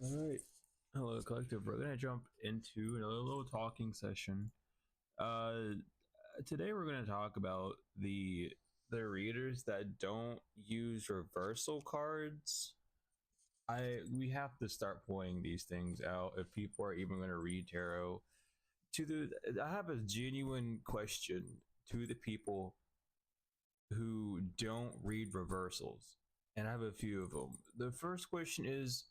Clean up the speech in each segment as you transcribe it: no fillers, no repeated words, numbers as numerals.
All right. Hello, collective. We're gonna jump into another little talking session. Uh, Today we're gonna talk about the readers that don't use reversal cards. We have to start pointing these things out if people are even gonna read tarot. I have a genuine question to the people who don't read reversals, and I have a few of them. The first question is,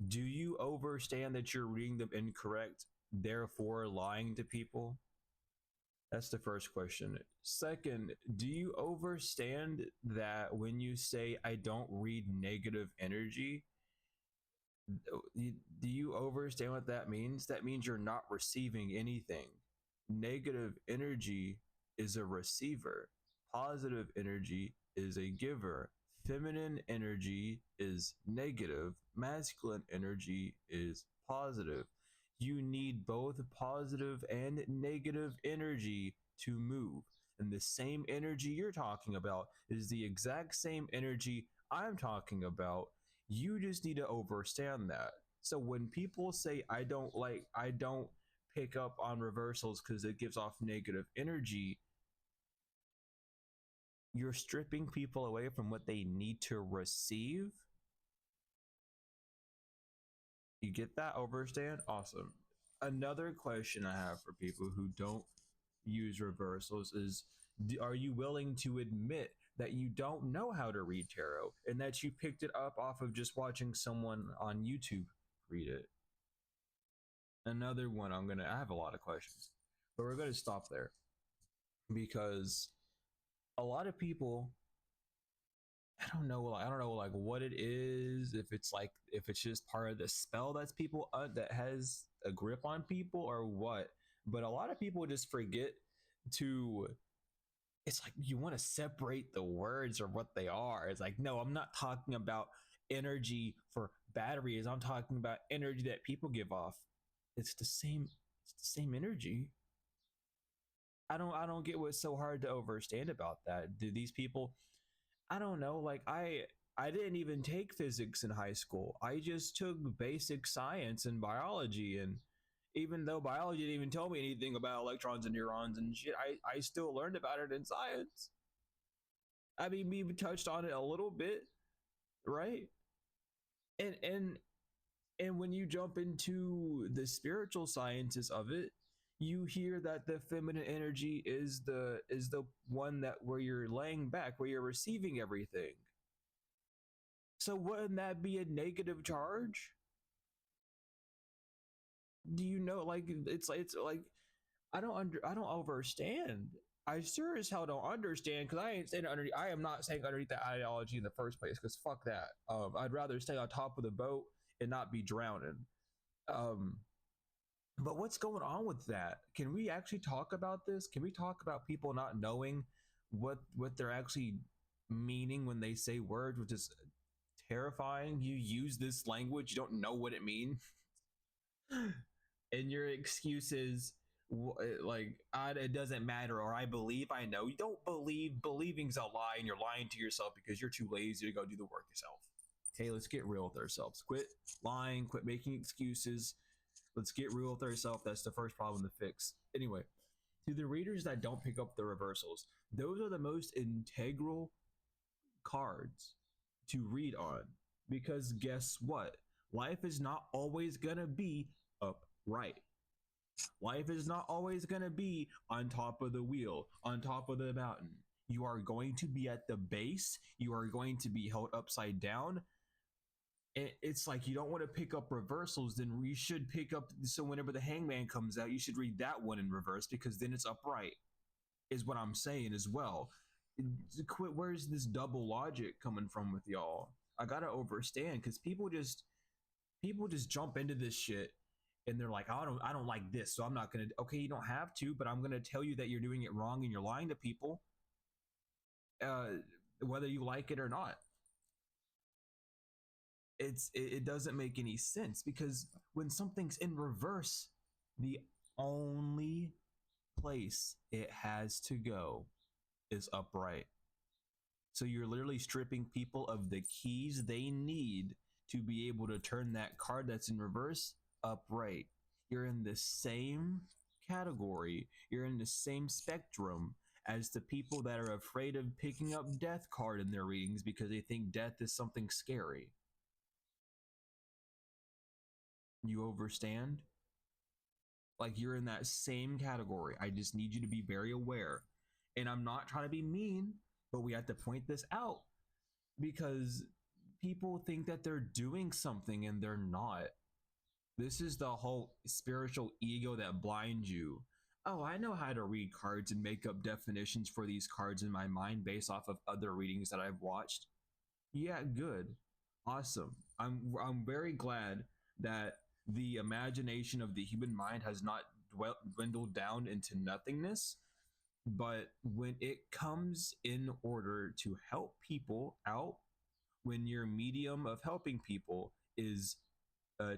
do you understand that you're reading them incorrect, therefore lying to people? That's the first question. Second, do you understand that when you say I don't read negative energy, do you understand what that means? That means you're not receiving anything. Negative energy is a receiver, positive energy is a giver. Feminine energy is negative, masculine energy is positive. You need both positive and negative energy to move. And the same energy you're talking about is the exact same energy I'm talking about. You just need to understand that. So when people say I don't pick up on reversals because it gives off negative energy, you're stripping people away from what they need to receive. You get that? Understand? Awesome. Another question I have for people who don't use reversals is, are you willing to admit that you don't know how to read tarot and that you picked it up off of just watching someone on YouTube read it? Another one, I have a lot of questions, but we're going to stop there because a lot of people, I don't know like what it is, if it's just part of the spell that's people that has a grip on people or what. But a lot of people just forget to, it's like you want to separate the words or what they are. It's like, no, I'm not talking about energy for batteries. I'm talking about energy that people give off. It's the same energy. I don't get what's so hard to understand about that. Do these people, I don't know, like I didn't even take physics in high school. I just took basic science and biology, and even though biology didn't even tell me anything about electrons and neurons and shit, I still learned about it in science. I mean, we touched on it a little bit, right? And when you jump into the spiritual sciences of it, you hear that the feminine energy is the one that where you're laying back, where you're receiving everything. So wouldn't that be a negative charge? Do you know, like it's like I don't understand. I sure as hell don't understand, because I ain't saying underneath. I am not saying underneath that ideology in the first place, because fuck that. I'd rather stay on top of the boat and not be drowning. Um, but what's going on with that? Can we actually talk about this? Can we talk about people not knowing what they're actually meaning when they say words, which is terrifying? You use this language, you don't know what it means. And your excuse is like, it doesn't matter, or I believe I know. You don't believe. Believing's a lie, and you're lying to yourself because you're too lazy to go do the work yourself. Okay, let's get real with ourselves. Quit lying, quit making excuses. Let's get real with ourselves. That's the first problem to fix. Anyway, to the readers that don't pick up the reversals, those are the most integral cards to read on, because guess what? Life is not always gonna be upright. Life is not always going to be on top of the wheel, on top of the mountain. You are going to be at the base. You are going to be held upside down. It's like, you don't want to pick up reversals, then we should pick up. So whenever the hangman comes out, you should read that one in reverse, because then it's upright, is what I'm saying as well. Quit. Where's this double logic coming from with y'all? I gotta understand, because people just jump into this shit, and they're like, I don't like this, so I'm not gonna. Okay, you don't have to, but I'm gonna tell you that you're doing it wrong and you're lying to people, uh, whether you like it or not. It doesn't make any sense, because when something's in reverse, the only place it has to go is upright. So you're literally stripping people of the keys they need to be able to turn that card that's in reverse upright. You're in the same category, you're in the same spectrum as the people that are afraid of picking up death card in their readings because they think death is something scary. You overstand? Like, you're in that same category. I just need you to be very aware. And I'm not trying to be mean, but we have to point this out because people think that they're doing something and they're not. This is the whole spiritual ego that blinds you. Oh, I know how to read cards and make up definitions for these cards in my mind based off of other readings that I've watched. Yeah, good. Awesome. I'm very glad that the imagination of the human mind has not dwindled down into nothingness. But when it comes in order to help people out, when your medium of helping people is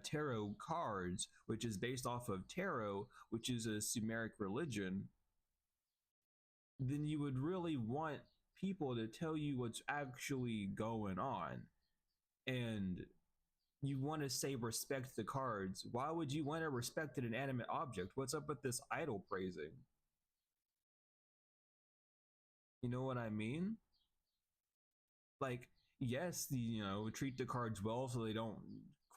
tarot cards, which is based off of tarot, which is a Sumeric religion, then you would really want people to tell you what's actually going on. And you want to say respect the cards. Why would you want to respect an inanimate object? What's up with this idol praising? You know what I mean? Like, yes, treat the cards well so they don't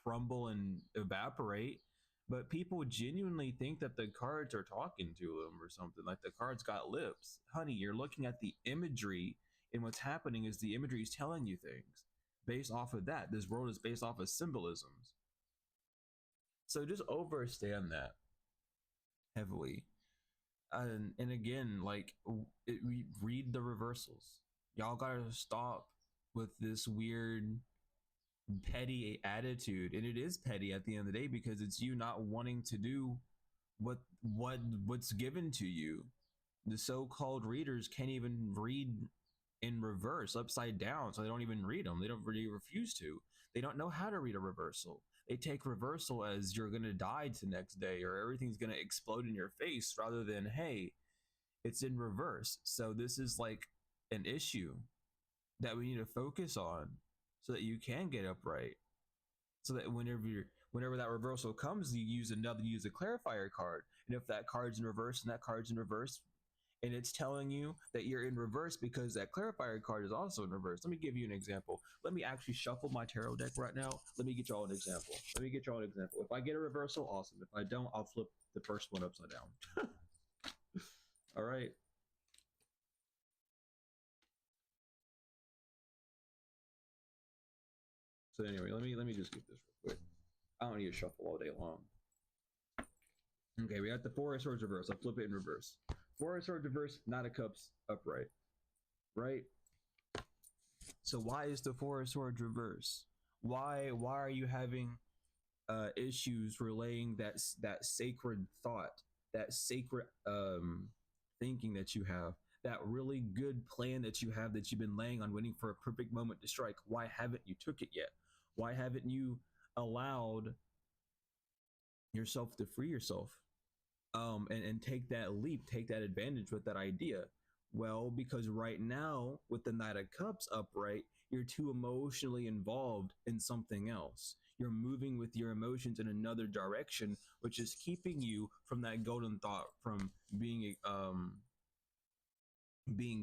crumble and evaporate. But people genuinely think that the cards are talking to them or something. Like the cards got lips. Honey, you're looking at the imagery, and what's happening is the imagery is telling you things based off of that. This world is based off of symbolisms. So just understand that heavily. And again, like, read the reversals. Y'all gotta stop with this weird petty attitude, and it is petty at the end of the day because it's you not wanting to do what's given to you. The so-called readers can't even read in reverse, upside down, so they don't even read them. They don't really refuse to. They don't know how to read a reversal. They take reversal as you're gonna die the next day or everything's gonna explode in your face, rather than, hey, it's in reverse, so this is like an issue that we need to focus on so that you can get upright, so that whenever that reversal comes, you use a clarifier card. And if that card's in reverse and that card's in reverse and it's telling you that you're in reverse because that clarifier card is also in reverse. Let me give you an example. Let me actually shuffle my tarot deck right now. Let me get y'all an example. If I get a reversal, awesome. If I don't, I'll flip the first one upside down. All right. So anyway, let me just get this real quick. I don't need to shuffle all day long. Okay, we got the Four of Swords reverse. I'll flip it in reverse. Four of Swords reverse, Knight of Cups upright. Right? So why is the Four of Swords reverse? Why are you having issues relaying that sacred thought, that sacred thinking that you have, that really good plan that you have that you've been laying on, waiting for a perfect moment to strike? Why haven't you took it yet? Why haven't you allowed yourself to free yourself and take that leap, take that advantage with that idea? Well, because right now with the Knight of Cups upright, you're too emotionally involved in something else. You're moving with your emotions in another direction, which is keeping you from that golden thought, from being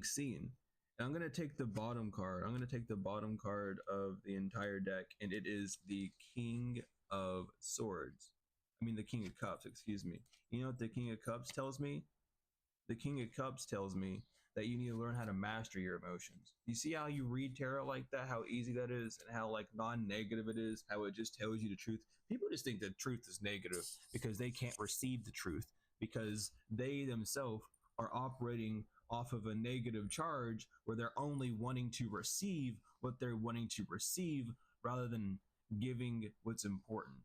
seen. And I'm going to take the bottom card. I'm going to take the bottom card of the entire deck, and it is the King of Swords. I mean, the King of Cups, excuse me. You know what the King of Cups tells me? The King of Cups tells me that you need to learn how to master your emotions. You see how you read tarot like that, how easy that is, and how like non-negative it is, how it just tells you the truth. People just think that truth is negative because they can't receive the truth, because they themselves are operating off of a negative charge where they're only wanting to receive what they're wanting to receive rather than giving what's important.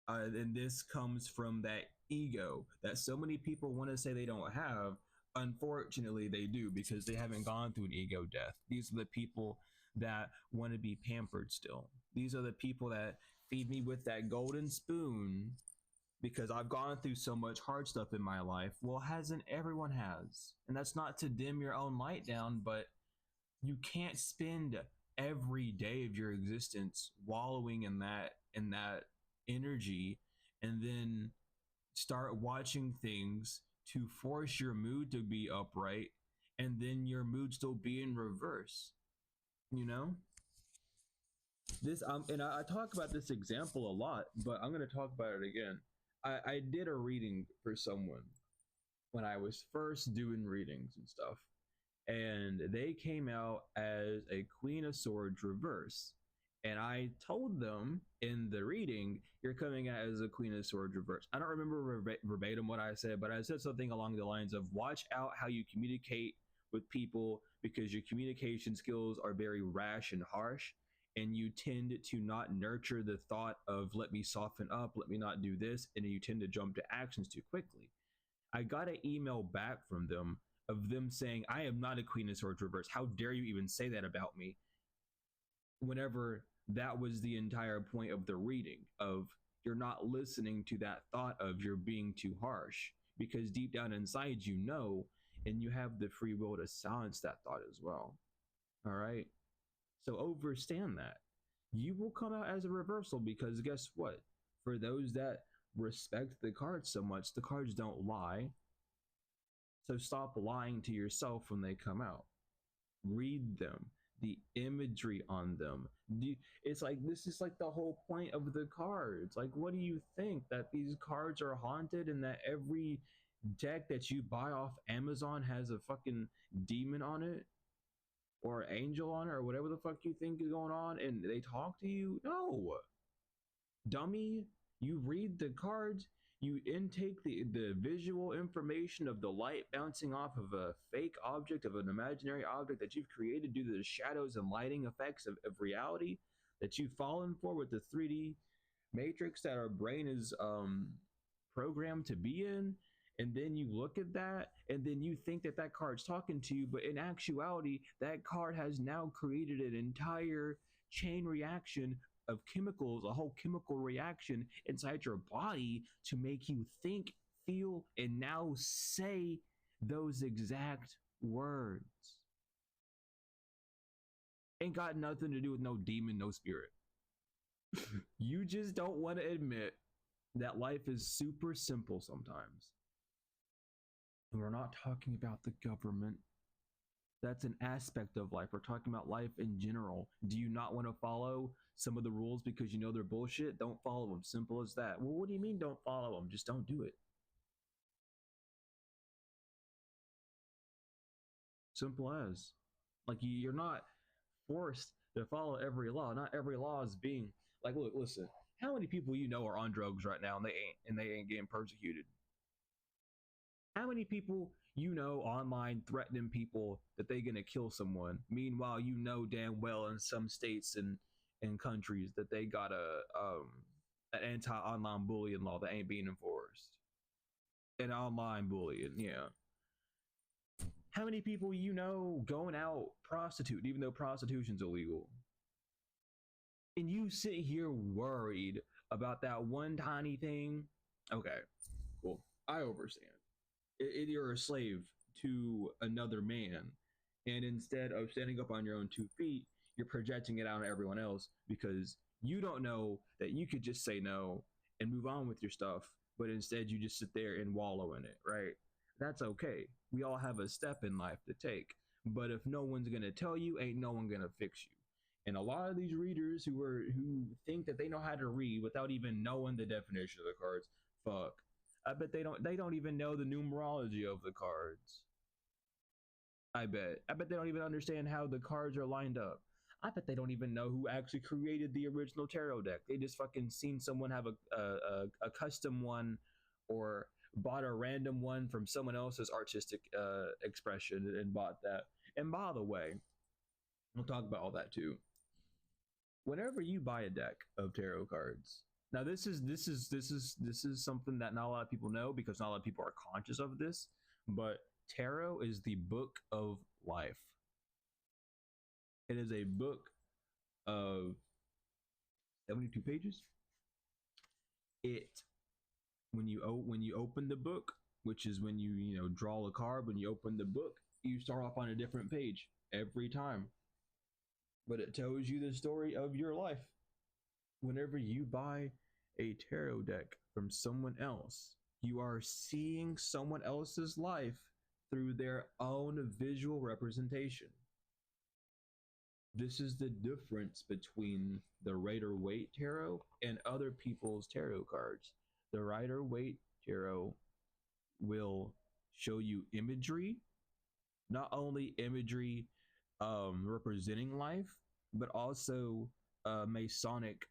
And this comes from that ego that so many people want to say they don't have. Unfortunately, they do, because they haven't gone through an ego death. These are the people that want to be pampered still. These are the people that feed me with that golden spoon because I've gone through so much hard stuff in my life. Well, hasn't everyone has? And that's not to dim your own light down, but you can't spend every day of your existence wallowing in that energy, and then start watching things to force your mood to be upright, and then your mood still be in reverse, you know? This and I talk about this example a lot, but I'm going to talk about it again. I did a reading for someone when I was first doing readings and stuff, and they came out as a Queen of Swords reverse. And I told them in the reading, you're coming out as a Queen of Swords reverse. I don't remember verbatim what I said, but I said something along the lines of watch out how you communicate with people, because your communication skills are very rash and harsh. And you tend to not nurture the thought of let me soften up, let me not do this. And you tend to jump to actions too quickly. I got an email back from them of them saying, I am not a Queen of Swords reverse. How dare you even say that about me? Whenever that was the entire point of the reading, of you're not listening to that thought of you're being too harsh, because deep down inside you know, and you have the free will to silence that thought as well. All right. So understand that. You will come out as a reversal, because guess what? For those that respect the cards so much, the cards don't lie. So stop lying to yourself when they come out. Read them, the imagery on them. It's like, this is like the whole point of the cards. Like, what do you think? That these cards are haunted, and that every deck that you buy off Amazon has a fucking demon on it, or angel on it, or whatever the fuck you think is going on, and they talk to you? No, dummy. You read the cards, you intake the visual information of the light bouncing off of a fake object, of an imaginary object that you've created due to the shadows and lighting effects of reality that you've fallen for with the 3D matrix that our brain is programmed to be in. And then you look at that, and then you think that that card's talking to you, but in actuality, that card has now created an entire chain reaction of chemicals, a whole chemical reaction inside your body to make you think, feel, and now say those exact words. Ain't got nothing to do with no demon, no spirit. You just don't want to admit that life is super simple sometimes. And we're not talking about the government. That's an aspect of life. We're talking about life in general. Do you not want to follow some of the rules because you know they're bullshit? Don't follow them. Simple as that. Well, what do you mean don't follow them? Just don't do it. Simple as. Like, you're not forced to follow every law. Not every law is being like, look, listen. How many people you know are on drugs right now and they ain't getting persecuted? How many people you know online threatening people that they're gonna kill someone? Meanwhile, you know damn well in some states and countries that they got an anti-online bullying law that ain't being enforced. And online bullying, yeah. How many people you know going out prostituting, even though prostitution's illegal? And you sit here worried about that one tiny thing? Okay, cool. I understand. You're a slave to another man, and instead of standing up on your own 2 feet, you're projecting it out on everyone else, because you don't know that you could just say no and move on with your stuff, but instead you just sit there and wallow in it, right? That's okay. We all have a step in life to take, but if no one's gonna tell you, ain't no one gonna fix you. And a lot of these readers who think that they know how to read without even knowing the definition of the cards, fuck. I bet they don't even know the numerology of the cards. I bet they don't even understand how the cards are lined up. I bet they don't even know who actually created the original tarot deck. They just fucking seen someone have a custom one, or bought a random one from someone else's artistic expression and bought that. And by the way, we'll talk about all that too. Whenever you buy a deck of tarot cards, now this is something that not a lot of people know, because not a lot of people are conscious of this, but tarot is the book of life. It is a book of 72 pages. When you open the book, which is when you draw a card, when you open the book, you start off on a different page every time. but it tells you the story of your life. Whenever you buy a tarot deck from someone else, you are seeing someone else's life through their own visual representation. This is the difference between the Rider Waite tarot and other people's tarot cards. The Rider Waite tarot will show you imagery, not only imagery representing life, but also Masonic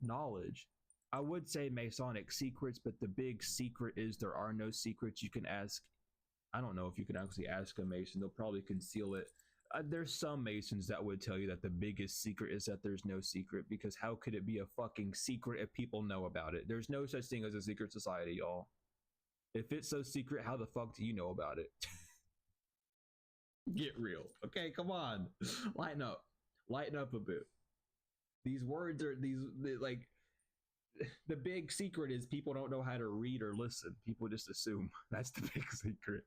knowledge. I would say Masonic secrets, but the big secret is there are no secrets. You can ask, I don't know if you can actually ask a Mason, they'll probably conceal it. There's some Masons that would tell you that the biggest secret is that there's no secret, because how could it be a fucking secret if people know about it? There's no such thing as a secret society, y'all. If it's so secret, how the fuck do you know about it? Get real. Okay, come on. Lighten up. Lighten up a bit. These words are like the big secret is people don't know how to read or listen. People just assume. That's the big secret.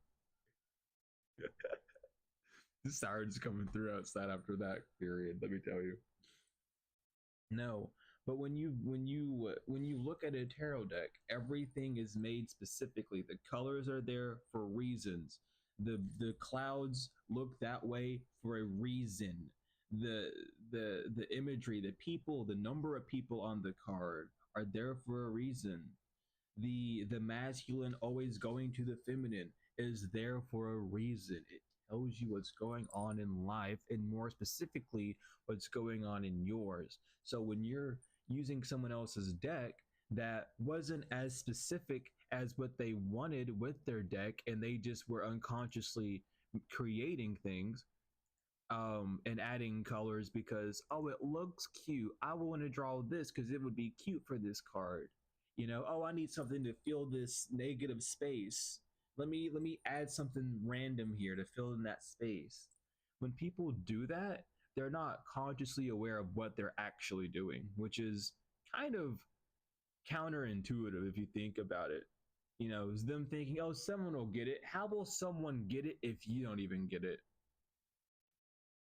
The sirens coming through outside after that period, let me tell you. No, but when you look at a tarot deck, everything is made specifically. The colors are there for reasons. The clouds look that way for a reason. The imagery, the people, the number of people on the card are there for a reason. The masculine always going to the feminine is there for a reason. It tells you what's going on in life, and more specifically what's going on in yours. So when you're using someone else's deck that wasn't as specific as what they wanted with their deck, and they just were unconsciously creating things, and adding colors because, oh, it looks cute, I want to draw this because it would be cute for this card. Oh, I need something to fill this negative space. Let me add something random here to fill in that space. When people do that, they're not consciously aware of what they're actually doing, which is kind of counterintuitive if you think about it. It's them thinking, oh, someone will get it. How will someone get it if you don't even get it?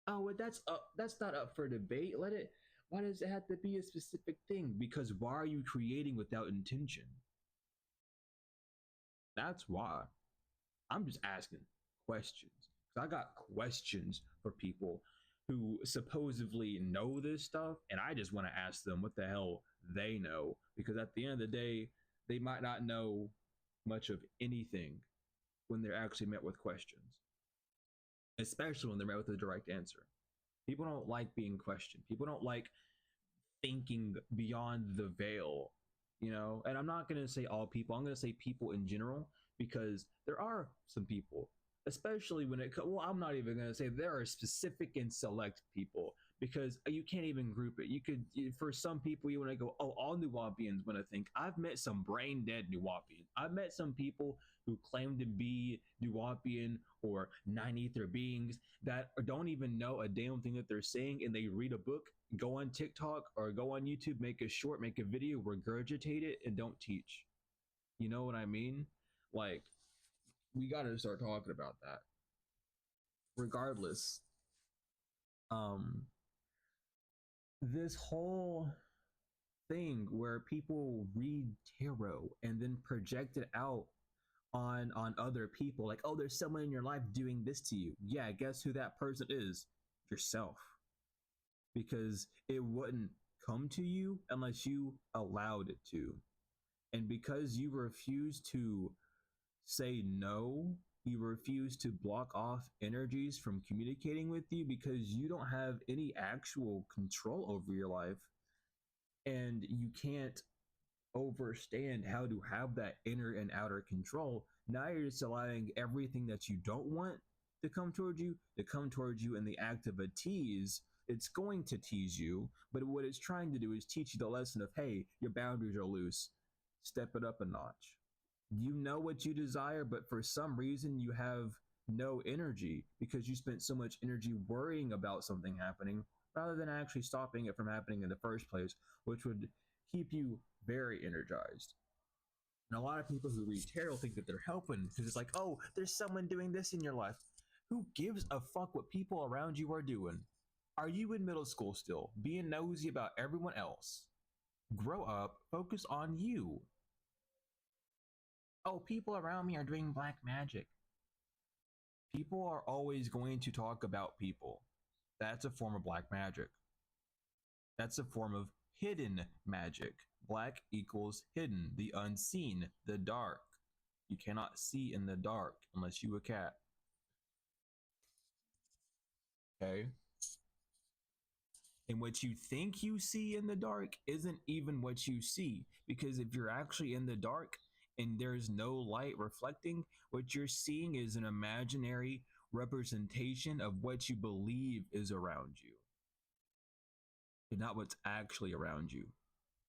Oh, well, that's not up for debate. Let it. Why does it have to be a specific thing? Because why are you creating without intention? That's why. I'm just asking questions. I got questions for people who supposedly know this stuff, and I just want to ask them what the hell they know. Because at the end of the day, they might not know much of anything when they're actually met with questions, especially when they're met with a direct answer. People don't like being questioned. People don't like thinking beyond the veil, And I'm not going to say all people. I'm going to say people in general, because there are some people, especially when well, I'm not even going to say there are specific and select people, because you can't even group it. You could, for some people, you want to go, oh, all Nuwapians want to think. I've met some brain dead Nuwapians. I've met some people who claim to be Nuwapian or nine ether beings that don't even know a damn thing that they're saying, and they read a book, go on TikTok or go on YouTube, make a short, make a video, regurgitate it, and don't teach. You know what I mean? Like, we got to start talking about that. Regardless, this whole thing where people read tarot and then project it out on other people, like, oh, there's someone in your life doing this to you. Yeah, guess who that person is? Yourself. Because it wouldn't come to you unless you allowed it to. And because you refuse to say no, you refuse to block off energies from communicating with you, because you don't have any actual control over your life, and you can't understand how to have that inner and outer control. Now you're just allowing everything that you don't want to come towards you in the act of a tease. It's going to tease you, but what it's trying to do is teach you the lesson of, hey, your boundaries are loose. Step it up a notch. You know what you desire, but for some reason you have no energy because you spent so much energy worrying about something happening rather than actually stopping it from happening in the first place, which would keep you very energized. And a lot of people who read tarot think that they're helping because it's like, oh, there's someone doing this in your life. Who gives a fuck what people around you are doing? Are you in middle school still, being nosy about everyone else? Grow up, focus on you. Oh, people around me are doing black magic. People are always going to talk about people. That's a form of black magic. That's a form of hidden magic. Black equals hidden, the unseen, the dark. You cannot see in the dark unless you a cat. Okay? And what you think you see in the dark isn't even what you see. Because if you're actually in the dark and there's no light reflecting, what you're seeing is an imaginary representation of what you believe is around you, and not what's actually around you.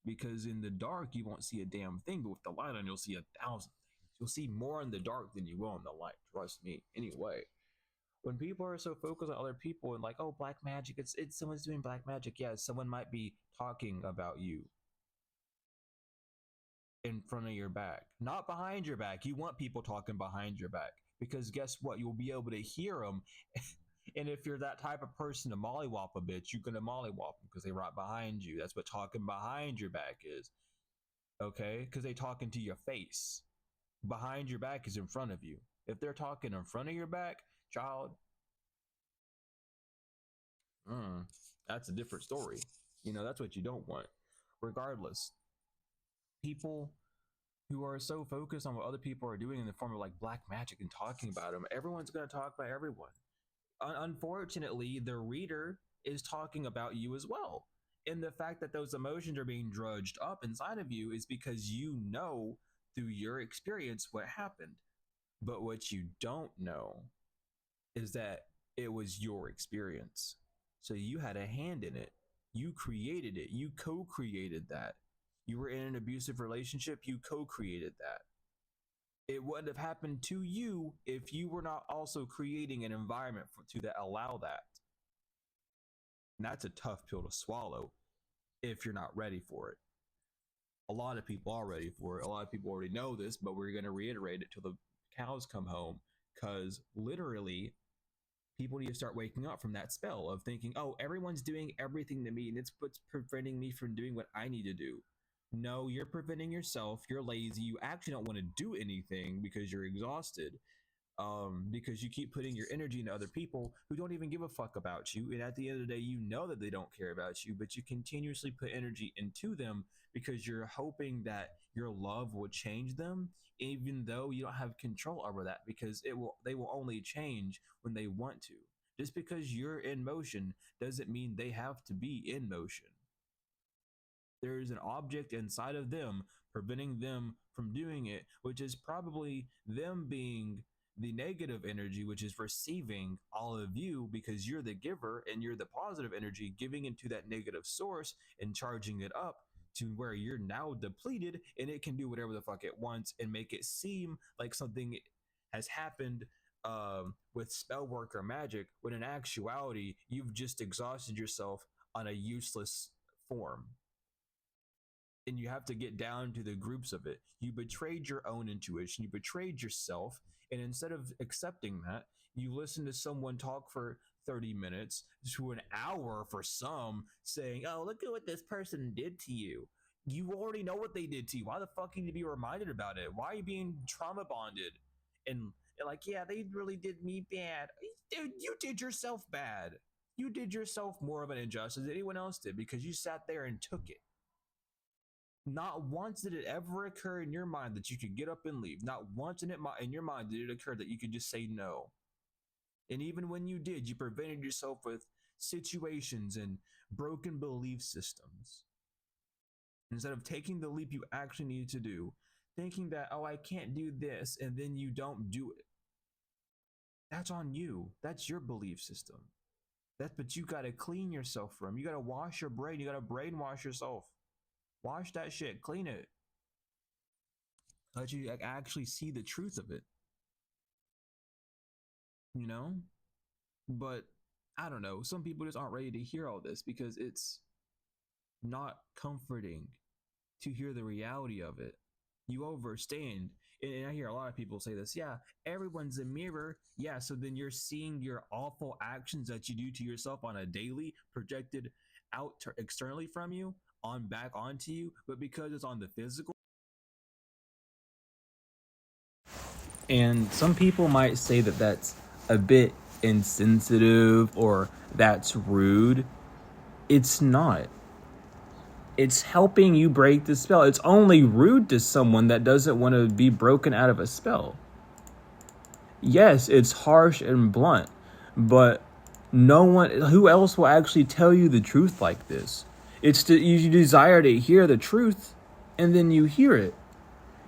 Because in the dark, you won't see a damn thing, but with the light on, you'll see 1,000 things. You'll see more in the dark than you will in the light. Trust me. Anyway, when people are so focused on other people and like, oh, black magic, it's someone's doing black magic. Yeah, someone might be talking about you in front of your back, not behind your back. You want people talking behind your back because guess what? You'll be able to hear them. And if you're that type of person to mollywop a bitch, you're gonna mollywop them because they're right behind you. That's what talking behind your back is. Okay, because they talking to your face. Behind your back is in front of you. If they're talking in front of your back, child, that's a different story. You know, that's what you don't want. Regardless, people who are so focused on what other people are doing in the form of like black magic and talking about them, everyone's going to talk about everyone. Unfortunately, the reader is talking about you as well. And the fact that those emotions are being drudged up inside of you is because you know through your experience what happened. But what you don't know is that it was your experience. So you had a hand in it. You created it. You co created that. You were in an abusive relationship. You co created that. It wouldn't have happened to you if you were not also creating an environment to that allow that. And that's a tough pill to swallow if you're not ready for it. A lot of people are ready for it. A lot of people already know this, but we're going to reiterate it till the cows come home, because literally people need to start waking up from that spell of thinking, oh, everyone's doing everything to me and it's what's preventing me from doing what I need to do. No, you're preventing yourself. You're lazy. You actually don't want to do anything because you're exhausted. Because you keep putting your energy into other people who don't even give a fuck about you. And at the end of the day, you know that they don't care about you, but you continuously put energy into them because you're hoping that your love will change them, even though you don't have control over that, because they will only change when they want to. Just because you're in motion doesn't mean they have to be in motion. There is an object inside of them preventing them from doing it, which is probably them being the negative energy, which is receiving all of you because you're the giver and you're the positive energy giving into that negative source and charging it up to where you're now depleted and it can do whatever the fuck it wants and make it seem like something has happened with spell work or magic, when in actuality, you've just exhausted yourself on a useless form. And you have to get down to the groups of it. You betrayed your own intuition, you betrayed yourself, and instead of accepting that, you listen to someone talk for 30 minutes to an hour for some, saying, oh, look at what this person did to you. You already know what they did to you. Why the fuck need to be reminded about it? Why are you being trauma bonded? And like, yeah, they really did me bad. Dude, you did yourself bad. You did yourself more of an injustice than anyone else did because you sat there and took it. Not once did it ever occur in your mind that you could get up and leave. Not once in your mind did it occur that you could just say no. And even when you did, you prevented yourself with situations and broken belief systems. Instead of taking the leap you actually needed to do, thinking that, oh, I can't do this, and then you don't do it. That's on you. That's your belief system. But you got to clean yourself from. You got to wash your brain. You got to brainwash yourself. Wash that shit. Clean it. Let you actually see the truth of it. You know? But I don't know. Some people just aren't ready to hear all this because it's not comforting to hear the reality of it. You overstand. And I hear a lot of people say this. Yeah, everyone's a mirror. Yeah, so then you're seeing your awful actions that you do to yourself on a daily projected externally from you on back onto you, but because it's on the physical. And some people might say that that's a bit insensitive or that's rude. It's not. It's helping you break the spell. It's only rude to someone that doesn't want to be broken out of a spell. Yes, it's harsh and blunt, but no one, who else will actually tell you the truth like this? You desire to hear the truth, and then you hear it.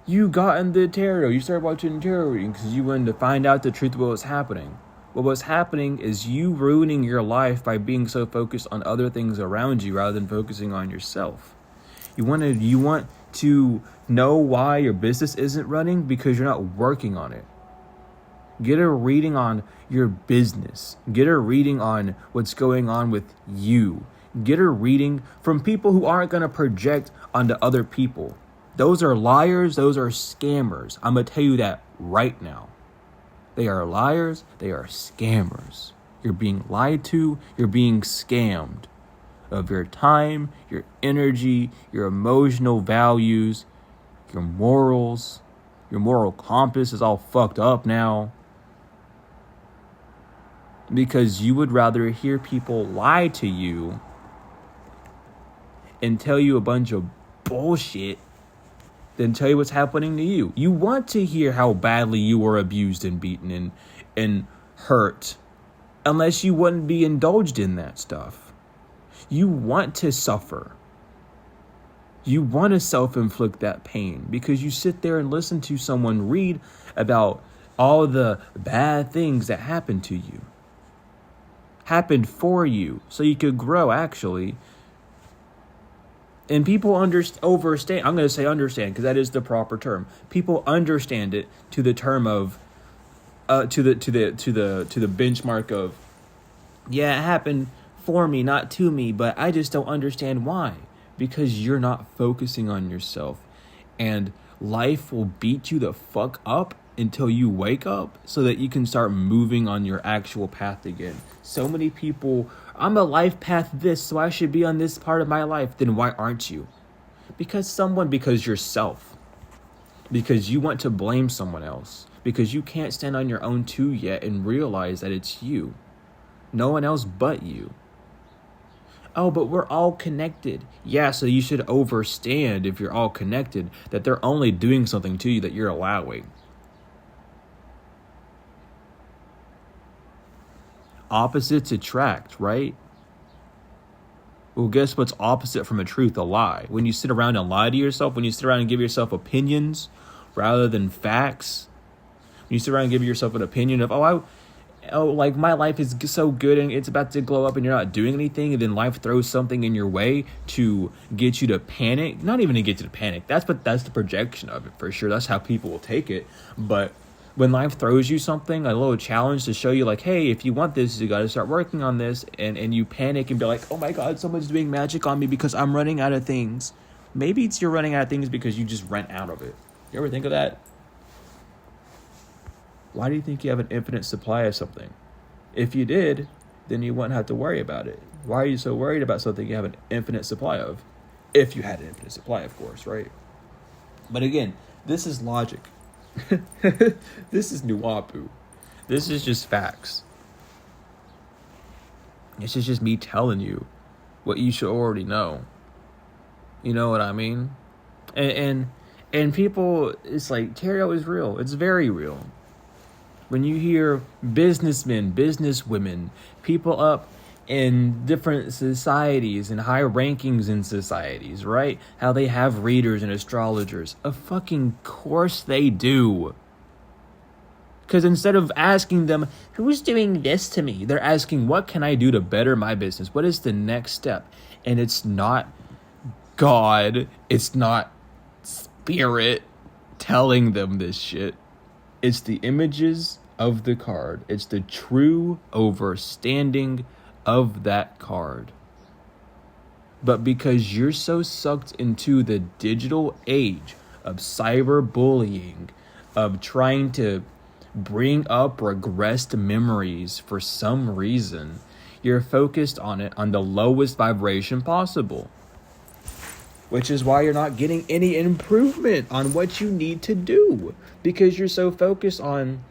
You got in the tarot. You started watching tarot readings because you wanted to find out the truth of what was happening. What was happening is you ruining your life by being so focused on other things around you rather than focusing on yourself. You want to know why your business isn't running because you're not working on it. Get a reading on your business. Get a reading on what's going on with you. Get a reading from people who aren't going to project onto other people. Those are liars. Those are scammers. I'm going to tell you that right now. They are liars. They are scammers. You're being lied to. You're being scammed of your time, your energy, your emotional values, your morals. Your moral compass is all fucked up now. Because you would rather hear people lie to you and tell you a bunch of bullshit than tell you what's happening to you. You want to hear how badly you were abused and beaten and hurt, unless you wouldn't be indulged in that stuff. You want to suffer. You want to self-inflict that pain because you sit there and listen to someone read about all the bad things that happened to you. Happened for you so you could grow, actually. And people overstand. I'm going to say understand because that is the proper term. People understand it to the term of to the benchmark of, yeah, it happened for me, not to me, but I just don't understand why. Because you're not focusing on yourself. And life will beat you the fuck up until you wake up so that you can start moving on your actual path again. So many people, I'm a life path this, so I should be on this part of my life. Then why aren't you? Because yourself. Because you want to blame someone else. Because you can't stand on your own too yet and realize that it's you. No one else but you. Oh, but we're all connected. Yeah, so you should understand if you're all connected that they're only doing something to you that you're allowing. Opposites attract, right? Well, guess what's opposite from a truth? A lie. When you sit around and lie to yourself, when you sit around and give yourself opinions rather than facts, when you sit around and give yourself an opinion of, like my life is so good and it's about to glow up and you're not doing anything, and then life throws something in your way to get you to panic. Not even to get you to panic. That's the projection of it for sure. That's how people will take it. But when life throws you something, a little challenge to show you like, hey, if you want this, you got to start working on this, and you panic and be like, oh my God, someone's doing magic on me because I'm running out of things. Maybe it's you're running out of things because you just ran out of it. You ever think of that? Why do you think you have an infinite supply of something? If you did, then you wouldn't have to worry about it. Why are you so worried about something you have an infinite supply of? If you had an infinite supply, of course, right? But again, this is logic. This is nuapu. This is just facts. This is just me telling you what you should already know. You know what I mean? And people, it's like, tarot is real. It's very real. When you hear businessmen, businesswomen, people up in different societies and high rankings in societies, right? How they have readers and astrologers. Of fucking course they do. Because instead of asking them, who's doing this to me? They're asking, what can I do to better my business? What is the next step? And it's not God. It's not spirit telling them this shit. It's the images of the card. It's the true overstanding of that card. But because you're so sucked into the digital age of cyberbullying, of trying to bring up regressed memories for some reason. You're focused on it on the lowest vibration possible, which is why you're not getting any improvement on what you need to do, because you're so focused on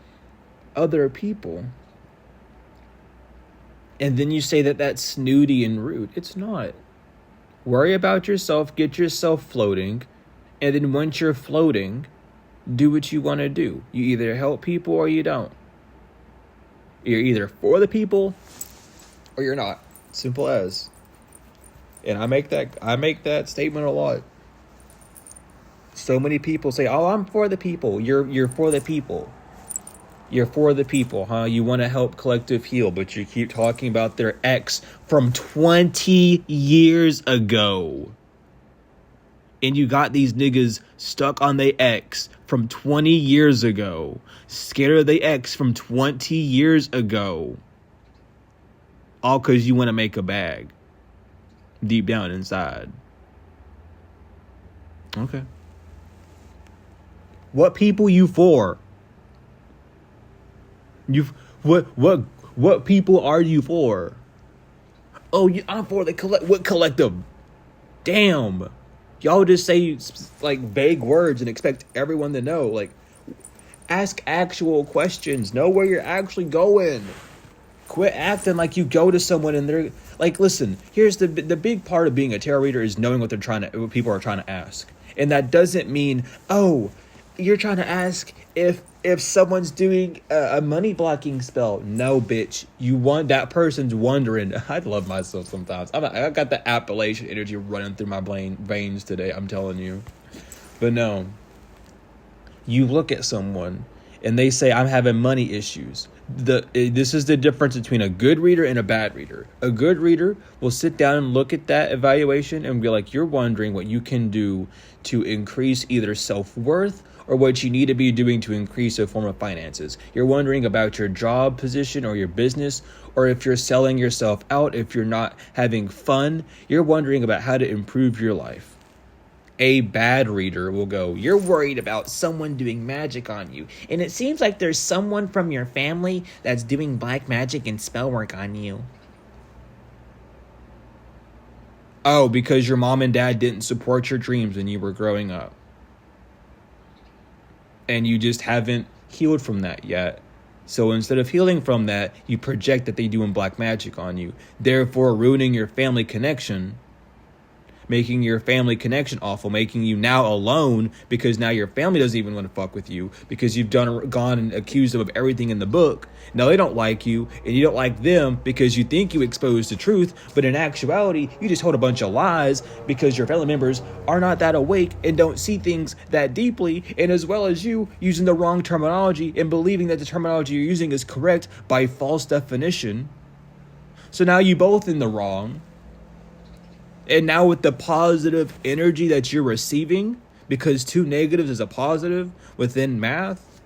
other people. And then you say that that's snooty and rude. It's not. Worry about yourself, get yourself floating, and then once you're floating, do what you want to do. You either help people or you don't. You're either for the people or you're not. Simple as. And I make that statement a lot. So many people say, "Oh, I'm for the people." You're for the people. You're for the people, huh? You want to help collective heal, but you keep talking about their ex from 20 years ago. And you got these niggas stuck on their ex from 20 years ago. Scared of the ex from 20 years ago. All because you want to make a bag. Deep down inside. Okay. What people you for? What people are you for? Oh, I'm for the what collective? Damn. Y'all just say like vague words and expect everyone to know. Like, ask actual questions. Know where you're actually going. Quit acting like you go to someone and they're like, listen, here's the big part of being a tarot reader is knowing what people are trying to ask. And that doesn't mean, oh, you're trying to ask if someone's doing a money blocking spell. No, bitch. That person's wondering. I love myself sometimes. I got the Appalachian energy running through my veins today. I'm telling you. But no. You look at someone and they say, I'm having money issues. This is the difference between a good reader and a bad reader. A good reader will sit down and look at that evaluation and be like, you're wondering what you can do to increase either self-worth or what you need to be doing to increase a form of finances. You're wondering about your job position or your business, or if you're selling yourself out, if you're not having fun. You're wondering about how to improve your life. A bad reader will go, you're worried about someone doing magic on you. And it seems like there's someone from your family that's doing black magic and spell work on you. Oh, because your mom and dad didn't support your dreams when you were growing up. And you just haven't healed from that yet. So instead of healing from that, you project that they're doing black magic on you. Therefore, ruining your family connection. Making your family connection awful, making you now alone because now your family doesn't even want to fuck with you because you've gone and accused them of everything in the book. Now they don't like you and you don't like them because you think you exposed the truth, but in actuality, you just told a bunch of lies because your family members are not that awake and don't see things that deeply, and as well as you using the wrong terminology and believing that the terminology you're using is correct by false definition. So now you both in the wrong. And now with the positive energy that you're receiving, because 2 negatives is a positive within math,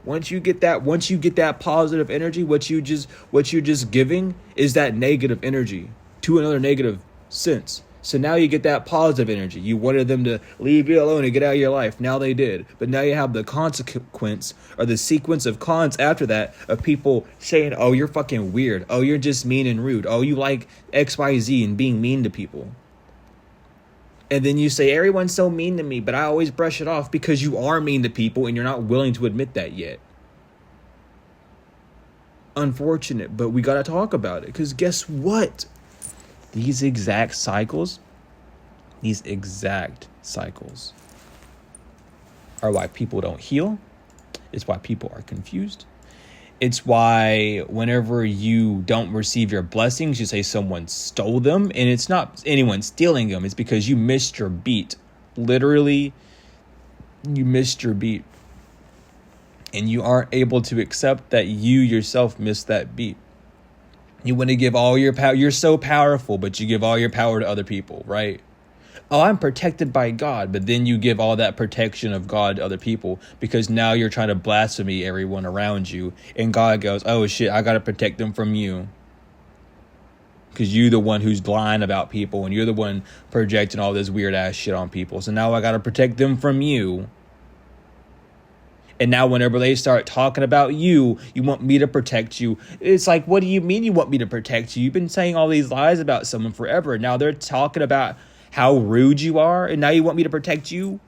once you get that positive energy, what you're just giving is that negative energy to another negative sense. So now you get that positive energy. You wanted them to leave you alone and get out of your life. Now they did. But now you have the consequence or the sequence of cons after that of people saying, oh, you're fucking weird. Oh, you're just mean and rude. Oh, you like XYZ and being mean to people. And then you say, everyone's so mean to me, but I always brush it off because you are mean to people and you're not willing to admit that yet. Unfortunate, but we got to talk about it because guess what? These exact cycles are why people don't heal. It's why people are confused. It's why whenever you don't receive your blessings, you say someone stole them. And it's not anyone stealing them. It's because you missed your beat. Literally, you missed your beat. And you aren't able to accept that you yourself missed that beat. You want to give all your power. You're so powerful, but you give all your power to other people, right? Oh, I'm protected by God. But then you give all that protection of God to other people because now you're trying to blaspheme everyone around you. And God goes, oh, shit, I got to protect them from you. Because you're the one who's lying about people and you're the one projecting all this weird ass shit on people. So now I got to protect them from you. And now whenever they start talking about you, you want me to protect you. It's like, what do you mean you want me to protect you? You've been saying all these lies about someone forever. Now they're talking about how rude you are, and now you want me to protect you?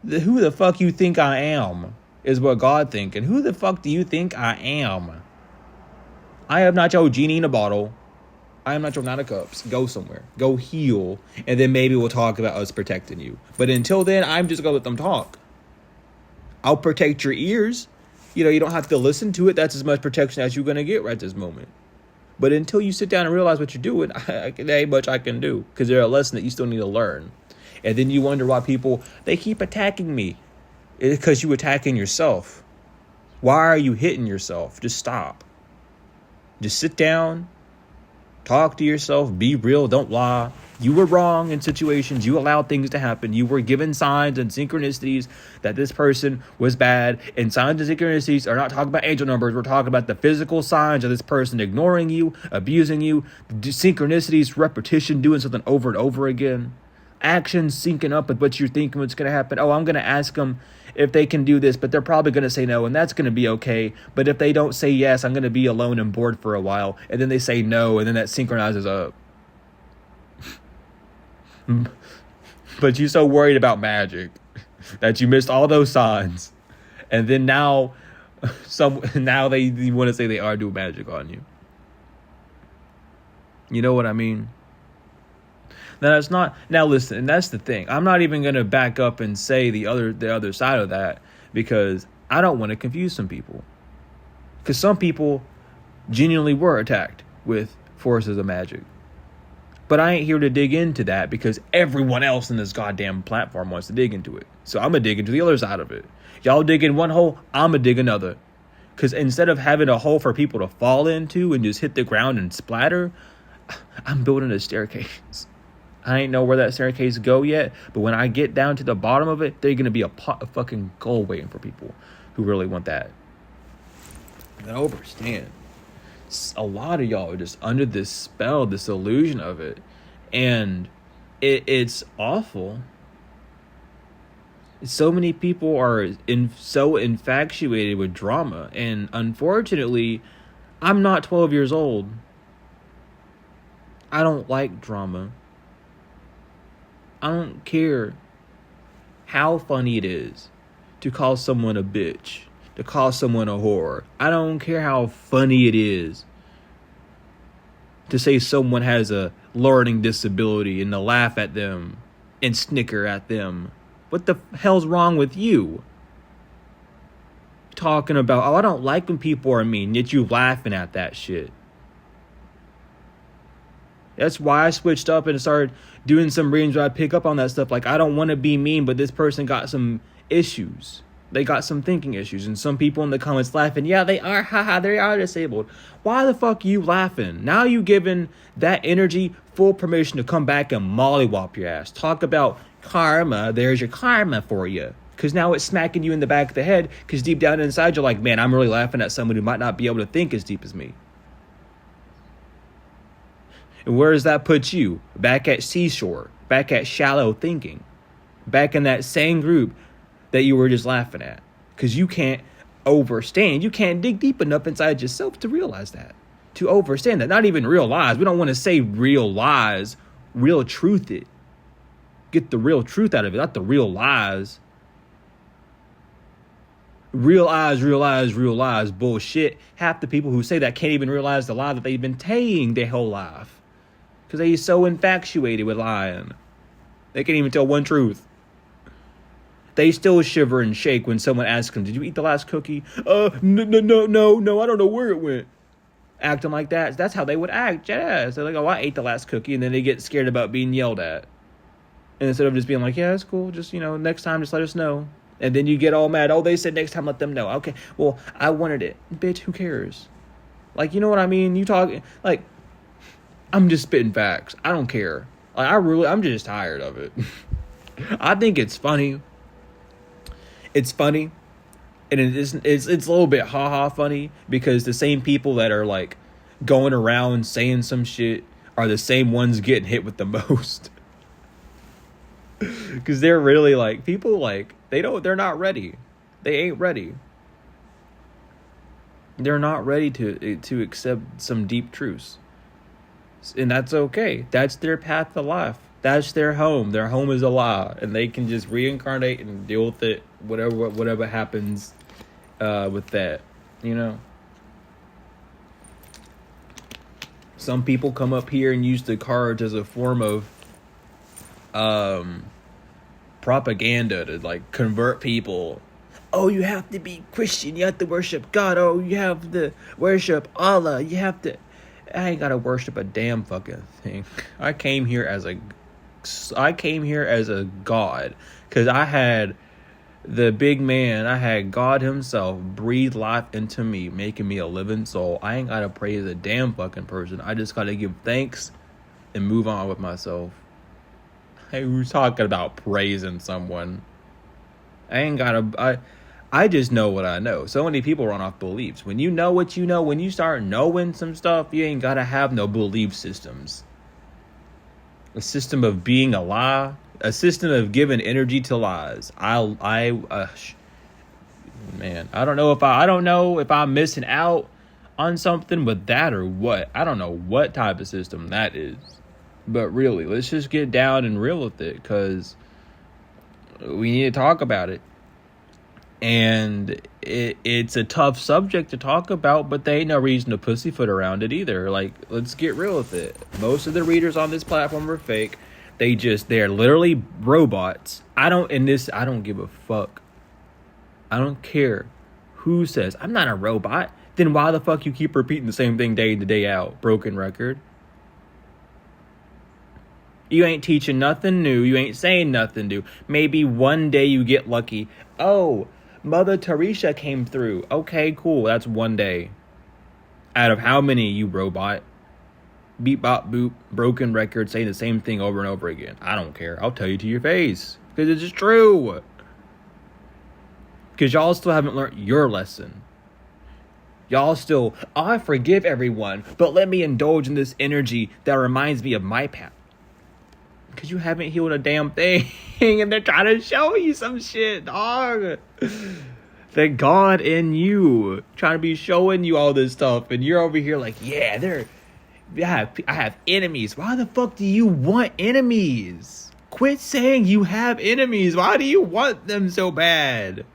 Who the fuck you think I am is what God thinking. Who the fuck do you think I am? I am not your genie in a bottle. I am not your nine of cups. Go somewhere. Go heal. And then maybe we'll talk about us protecting you. But until then, I'm just going to let them talk. I'll protect your ears. You know, you don't have to listen to it. That's as much protection as you're going to get right this moment. But until you sit down and realize what you're doing, there ain't much I can do. Because there's a lesson that you still need to learn. And then you wonder why people, they keep attacking me. It's because you attacking yourself. Why are you hitting yourself? Just stop. Just sit down. Talk to yourself. Be real. Don't lie. You were wrong in situations. You allowed things to happen. You were given signs and synchronicities that this person was bad. And signs and synchronicities are not talking about angel numbers. We're talking about the physical signs of this person ignoring you, abusing you. Synchronicities, repetition, doing something over and over again. Actions syncing up with what you're thinking what's going to happen. Oh, I'm going to ask them if they can do this, but they're probably going to say no, and that's going to be okay. But if they don't say yes, I'm going to be alone and bored for a while. And then they say no, and then that synchronizes up. But you're so worried about magic that you missed all those signs. And then now they want to say they are doing magic on you. You know what I mean? Now listen, and that's the thing. I'm not even going to back up and say the other side of that, because I don't want to confuse some people. Because some people genuinely were attacked with forces of magic. But I ain't here to dig into that because everyone else in this goddamn platform wants to dig into it. So I'm going to dig into the other side of it. Y'all dig in one hole, I'm going to dig another. Because instead of having a hole for people to fall into and just hit the ground and splatter, I'm building a staircase. I ain't know where that staircase go yet, but when I get down to the bottom of it, there's going to be a pot of fucking gold waiting for people who really want that. And I understand. A lot of y'all are just under this spell, this illusion of it. And it's awful. So many people are so infatuated with drama. And unfortunately, I'm not 12 years old. I don't like drama. I don't care how funny it is to call someone a bitch, to call someone a whore. I don't care how funny it is to say someone has a learning disability and to laugh at them and snicker at them. What the hell's wrong with you? Talking about, oh, I don't like when people are mean, yet you laughing at that shit. That's why I switched up and started doing some readings where I pick up on that stuff. Like, I don't want to be mean, but this person got some issues. They got some thinking issues. And some people in the comments laughing, yeah, they are, haha, they are disabled. Why the fuck are you laughing? Now you giving that energy full permission to come back and mollywop your ass. Talk about karma. There's your karma for you. Because now it's smacking you in the back of the head. Because deep down inside, you're like, man, I'm really laughing at someone who might not be able to think as deep as me. And where does that put you? Back at seashore. Back at shallow thinking. Back in that same group that you were just laughing at. Because you can't overstand. You can't dig deep enough inside yourself to realize that. To overstand that. Not even realize. We don't want to say real lies. Real truth it. Get the real truth out of it. Not the real lies. Realize bullshit. Half the people who say that can't even realize the lie that they've been saying their whole life. Because they're so infatuated with lying. They can't even tell one truth. They still shiver and shake when someone asks them, did you eat the last cookie? No, I don't know where it went. Acting like that. That's how they would act. Yes. They're like, oh, I ate the last cookie. And then they get scared about being yelled at. And instead of just being like, yeah, that's cool. Just, next time, just let us know. And then you get all mad. Oh, they said next time, let them know. Okay, well, I wanted it. Bitch, who cares? Like, you know what I mean? You talk, like, I'm just spitting facts. I don't care. Like, I'm just tired of it. I think it's funny. It's funny. And it's a little bit ha-ha funny because the same people that are, like, going around saying some shit are the same ones getting hit with the most. Because they're really, like, people, like, they're not ready. They ain't ready. They're not ready to accept some deep truths. And that's okay. That's their path to life. That's their home. Their home is a lie, and they can just reincarnate and deal with it. Whatever happens with that, you know. Some people come up here and use the cards as a form of propaganda to like convert people. Oh, you have to be Christian. You have to worship God. Oh, you have to worship Allah. You have to. I ain't gotta worship a damn fucking thing. I came here as a god, because I had the big man. I had God himself breathe life into me, making me a living soul. I ain't gotta praise a damn fucking person. I just gotta give thanks and move on with myself. Hey, who's talking about praising someone? I just know what I know. So many people run off beliefs. When you know what you know, when you start knowing some stuff, you ain't gotta have no belief systems. A system of being a lie, a system of giving energy to lies. Man, I don't know if I'm missing out on something with that or what. I don't know what type of system that is. But really, let's just get down and real with it, because we need to talk about it. And it's a tough subject to talk about, but they ain't no reason to pussyfoot around it either. Like, let's get real with it. Most of the readers on this platform are fake. They're literally robots. I don't give a fuck. I don't care who says I'm not a robot. Then why the fuck you keep repeating the same thing day in and day out? Broken record. You ain't teaching nothing new. You ain't saying nothing new. Maybe one day you get lucky. Oh, Mother Teresa came through. Okay, cool. That's one day. Out of how many, you robot? Beep, bop, boop. Broken record saying the same thing over and over again. I don't care. I'll tell you to your face. Because it's just true. Because y'all still haven't learned your lesson. Y'all still, I forgive everyone, but let me indulge in this energy that reminds me of my past. Because you haven't healed a damn thing. And they're trying to show you some shit, dog. The God in you. Trying to be showing you all this stuff. And you're over here like, yeah, I have enemies. Why the fuck do you want enemies? Quit saying you have enemies. Why do you want them so bad?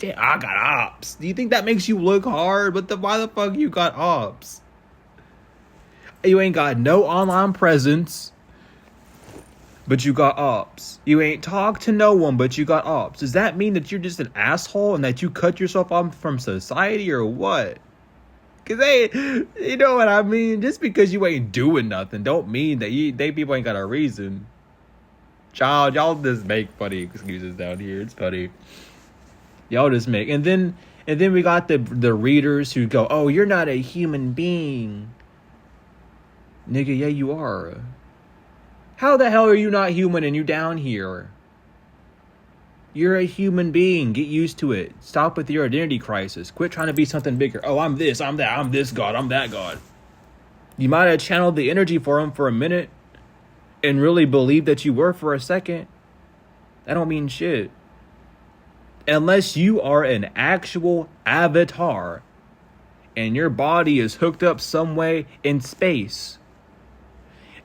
Damn, I got ops. Do you think that makes you look hard? Why the fuck you got ops? You ain't got no online presence, but you got ops. You ain't talked to no one, but you got ops. Does that mean that you're just an asshole and that you cut yourself off from society or what? Because you know what I mean? Just because you ain't doing nothing don't mean that they people ain't got a reason. Child, y'all just make funny excuses down here. It's funny. Y'all just make. And then we got the readers who go, oh, you're not a human being. Nigga, yeah, you are. How the hell are you not human and you down here? You're a human being. Get used to it. Stop with your identity crisis. Quit trying to be something bigger. Oh, I'm this, I'm that, I'm this God, I'm that God. You might have channeled the energy for him for a minute and really believed that you were for a second. That don't mean shit. Unless you are an actual avatar and your body is hooked up some way in space,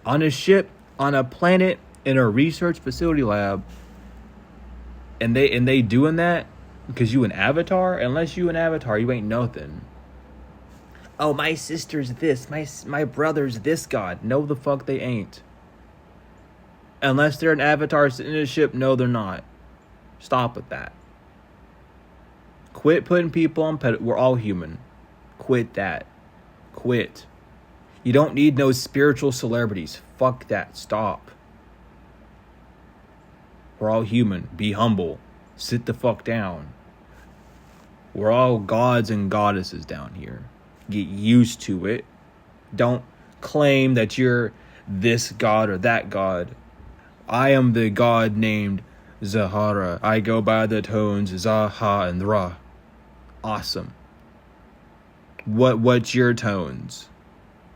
on a ship, on a planet, in a research facility lab, and they doing that because you an avatar. Unless you an avatar, you ain't nothing. Oh, my sister's this, my brother's this God. No, the fuck they ain't. Unless they're an avatar sitting in a ship, no, they're not. Stop with that. Quit putting people on pedestals. We're all human. Quit that. Quit. You don't need no spiritual celebrities. Fuck that. Stop. We're all human. Be humble. Sit the fuck down. We're all gods and goddesses down here. Get used to it. Don't claim that you're this god or that god. I am the god named Zahara. I go by the tones Zaha and Ra. Awesome. What's your tones?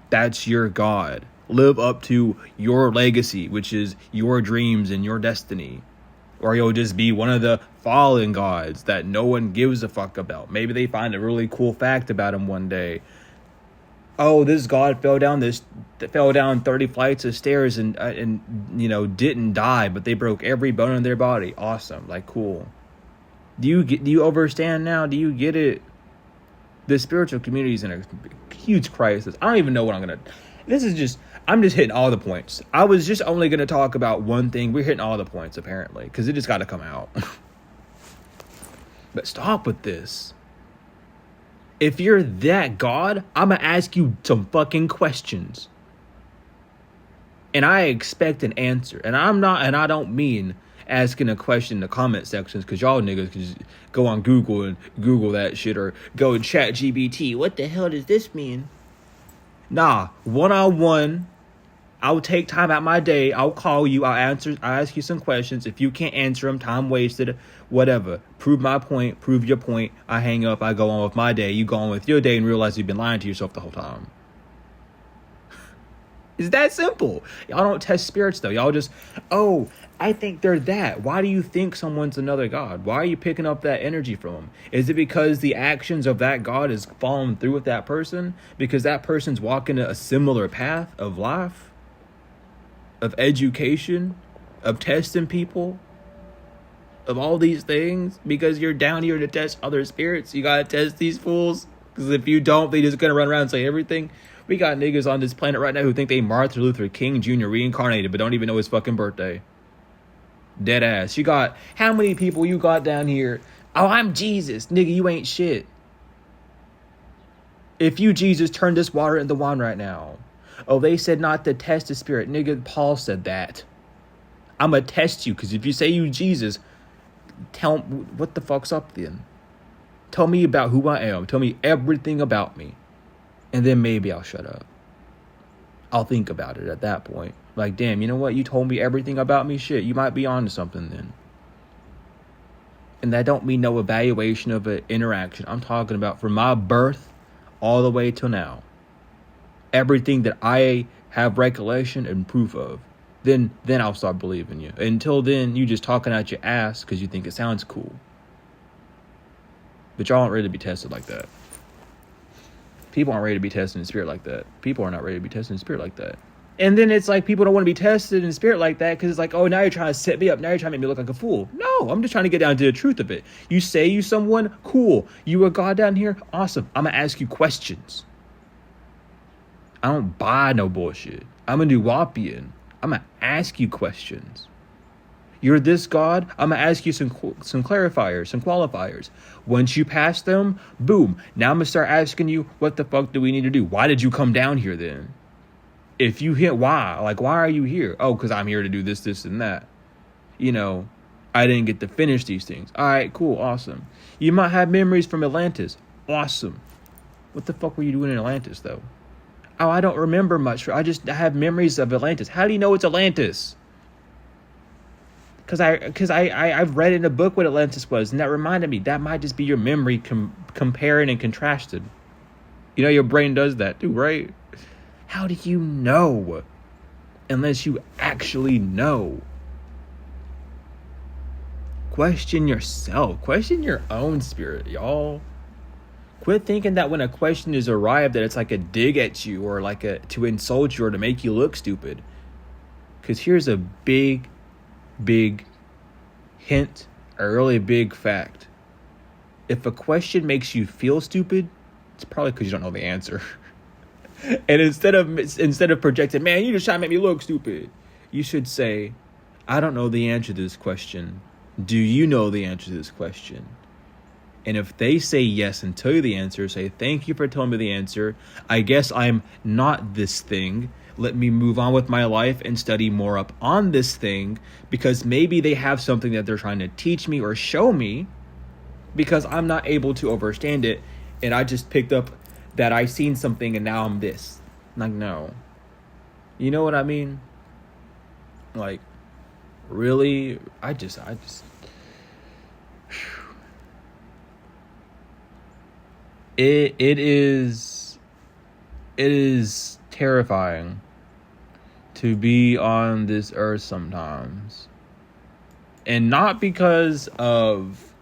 That's your God. Live up to your legacy, which is your dreams and your destiny. Or you'll just be one of the fallen gods that no one gives a fuck about. Maybe they find a really cool fact about him one day. Oh, this god fell down 30 flights of stairs and didn't die, but they broke every bone in their body. Awesome. Like, cool. Do you understand now? Do you get it? The spiritual community is in a huge crisis. I don't even know what I'm just hitting all the points. I was just only going to talk about one thing. We're hitting all the points, apparently, because it just got to come out. But stop with this. If you're that God, I'm going to ask you some fucking questions. And I expect an answer. And I don't mean asking a question in the comment sections, because y'all niggas can just go on Google and Google that shit, or go and chat GBT. What the hell does this mean? Nah, one-on-one. I'll take time out my day. I'll call you. I'll ask you some questions. If you can't answer them, time wasted, whatever. Prove my point. Prove your point. I hang up. I go on with my day. You go on with your day and realize you've been lying to yourself the whole time. It's that simple. Y'all don't test spirits, though. Y'all just, I think they're that. Why do you think someone's another god? Why are you picking up that energy from them? Is it because the actions of that god is following through with that person? Because that person's walking a similar path of life? Of education, of testing people, of all these things, because you're down here to test other spirits. You gotta test these fools, because if you don't, they just gonna run around and say everything. We got niggas on this planet right now who think they Martin Luther King Jr. reincarnated, but don't even know his fucking birthday. Dead ass. You got, how many people you got down here? Oh, I'm Jesus. Nigga, you ain't shit. If you Jesus, turn this water into wine right now. Oh, they said not to test the spirit. Nigga, Paul said that. I'm going to test you, because if you say you Jesus, tell what the fuck's up then? Tell me about who I am. Tell me everything about me. And then maybe I'll shut up. I'll think about it at that point. Like, damn, you know what? You told me everything about me. Shit, you might be on to something then. And that don't mean no evaluation of an interaction. I'm talking about from my birth all the way till now. Everything that I have recollection and proof of, then I'll start believing you. Until then, you just talking out your ass because you think it sounds cool. But y'all aren't ready to be tested like that. People aren't ready to be tested in spirit like that. People are not ready to be tested in spirit like that. And then it's like people don't want to be tested in spirit like that because it's like, oh, now you're trying to set me up. Now you're trying to make me look like a fool. No, I'm just trying to get down to the truth of it. You say you someone, cool. You a God down here? Awesome. I'm going to ask you questions. I don't buy no bullshit. I'm a Nuwapian. I'm going to ask you questions. You're this God. I'm going to ask you some clarifiers, some qualifiers. Once you pass them, boom. Now I'm going to start asking you, what the fuck do we need to do? Why did you come down here then? If you hit why, like, why are you here? Oh, because I'm here to do this, this, and that. You know, I didn't get to finish these things. All right, cool, awesome. You might have memories from Atlantis. Awesome. What the fuck were you doing in Atlantis, though? Oh, I don't remember much. I have memories of Atlantis. How do you know it's Atlantis? Because I've read in a book what Atlantis was, and that reminded me. That might just be your memory comparing and contrasted. You know, your brain does that too, right? How do you know? Unless you actually know. Question yourself. Question your own spirit, y'all. Quit thinking that when a question is arrived that it's like a dig at you or like to insult you or to make you look stupid. Because here's a big hint, a really big fact. If a question makes you feel stupid, it's probably because you don't know the answer. And instead of projecting, man, you just trying to make me look stupid, you should say, I don't know the answer to this question. Do you know the answer to this question? And if they say yes and tell you the answer, say, thank you for telling me the answer. I guess I'm not this thing. Let me move on with my life and study more up on this thing, because maybe they have something that they're trying to teach me or show me because I'm not able to understand it. And I just picked up that I seen something and now I'm this. Like, no. You know what I mean? Like, really? I just It is terrifying to be on this earth sometimes And not because of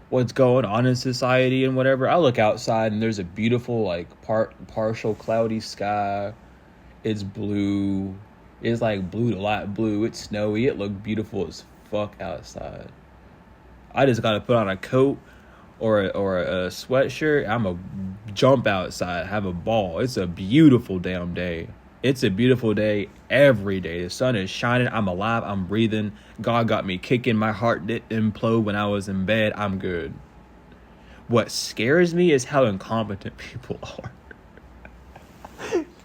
what's going on in society and whatever. I look outside and there's a beautiful, like, partial cloudy sky. It's blue. It's like blue to light blue. It's snowy. It looked beautiful as fuck outside. I just gotta put on a coat or a sweatshirt. I'm a jump outside, have a ball. It's a beautiful damn day. It's a beautiful day every day. The sun is shining. I'm alive. I'm breathing. God got me kicking. My heart didn't implode when I was in bed. I'm good. What scares me is how incompetent people are.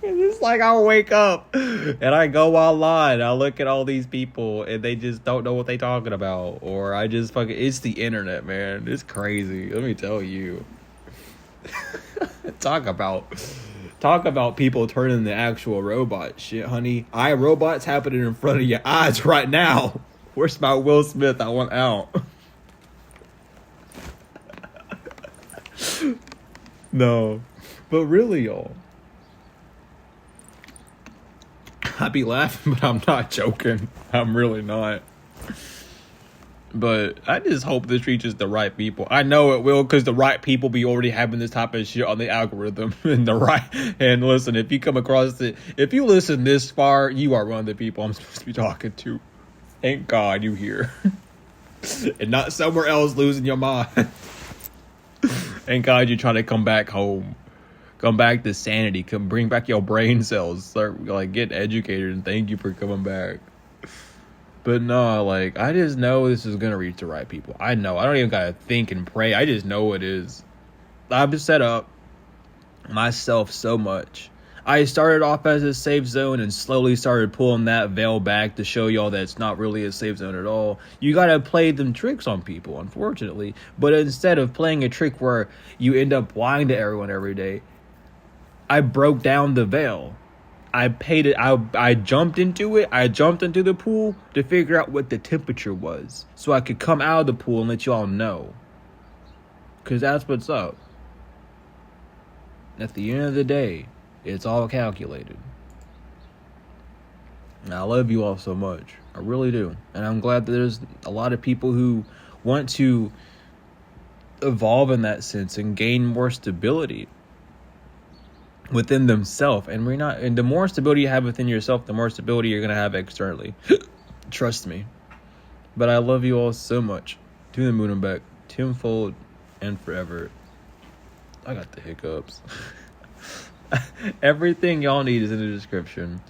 It's like I'll wake up and I go online. I look at all these people and they just don't know what they talking about. Or I just it's the internet, man. It's crazy. Let me tell you. Talk about people turning the actual robot shit, honey. iRobot's happening in front of your eyes right now. Where's my Will Smith? I want out. No. But really, y'all. I be laughing, but I'm not joking. I'm really not. But I just hope this reaches the right people. I know it will, because the right people be already having this type of shit on the algorithm. And and listen, if you come across it, if you listen this far, you are one of the people I'm supposed to be talking to. Thank God you here. And not somewhere else losing your mind. Thank God you're trying to come back home. Come back to sanity. Come bring back your brain cells. Start, like, get educated, and thank you for coming back. But no, like, I just know this is gonna reach the right people. I know. I don't even gotta think and pray. I just know it is. I've set up myself so much. I started off as a safe zone and slowly started pulling that veil back to show y'all that it's not really a safe zone at all. You gotta play them tricks on people, unfortunately. But instead of playing a trick where you end up lying to everyone every day, I broke down the veil. I paid it. I jumped into it. I jumped into the pool to figure out what the temperature was, so I could come out of the pool and let y'all know. Because that's what's up. At the end of the day, it's all calculated. And I love you all so much. I really do. And I'm glad that there's a lot of people who want to evolve in that sense and gain more stability within themselves. And the more stability you have within yourself, the more stability you're going to have externally. Trust me. But I love you all so much. To the moon and back, tenfold and forever. I got the hiccups. Everything y'all need is in the description.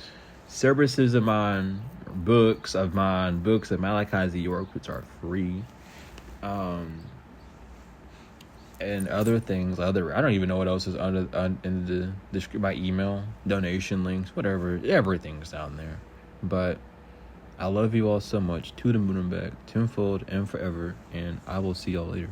Services of mine, books of Malachi Z. York, which are free. And other things, I don't even know what else is in the description. My email, donation links, whatever, everything's down there. But I love you all so much. To the moon and back, tenfold and forever, and I will see y'all later.